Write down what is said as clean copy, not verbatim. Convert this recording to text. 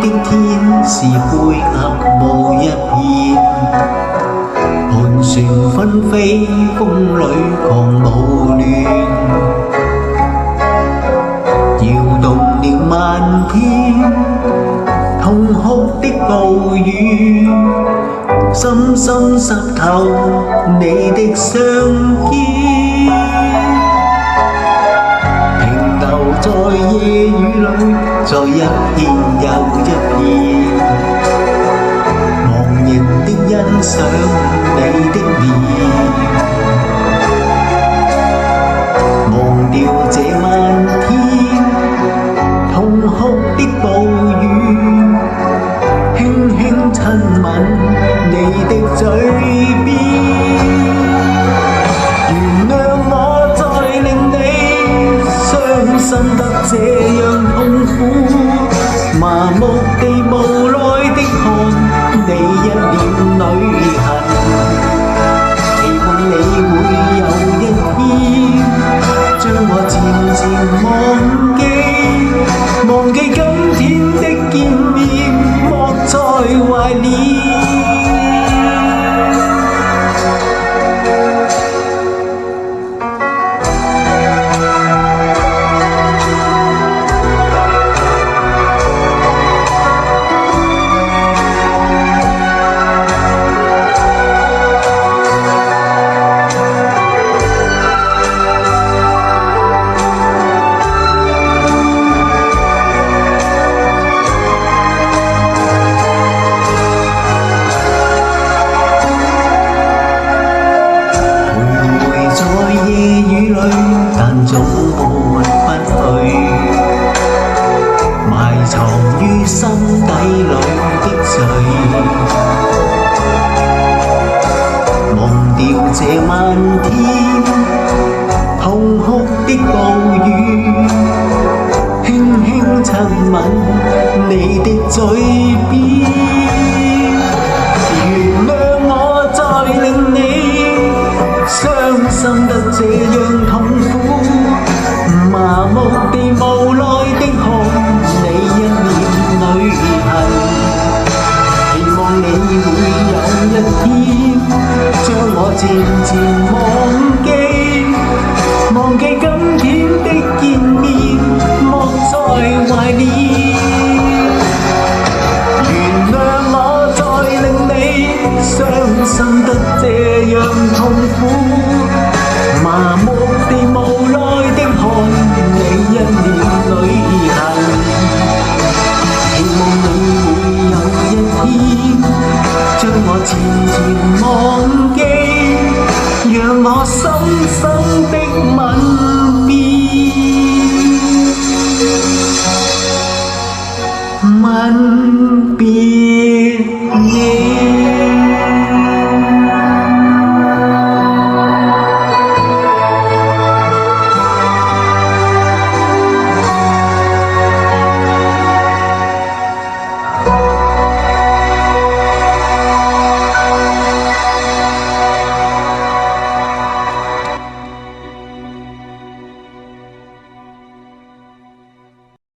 的天是灰暗无一片，盘旋纷飞，风里狂舞乱，摇动了漫天，痛哭的暴雨，深深湿透你的雙肩。停留在夜雨裏，在一片又一片，茫然的欣賞你的臉，忘掉這漫天痛哭的暴雨，輕輕親吻你的嘴邊。原諒我再令你傷心得這樣痛苦，麻木地無奈的看你一臉淚痕，期望你會有一天將我漸漸忘記，忘記今天的見面，莫再懷念。但總抹不去，埋藏於心底裏的罪，忘掉這漫天痛哭的暴雨，輕輕親吻你的嘴邊。原諒我再令你傷心得這樣痛苦，麻木地無奈的看你一臉淚痕，期望你會有一天將我漸漸忘記，忘記今天的見面，莫再懷念。原諒我再令你傷心得這樣痛苦，麻木地無奈的看你一臉淚痕，期望你會有一天將我漸漸忘記，讓我深深的吻別你。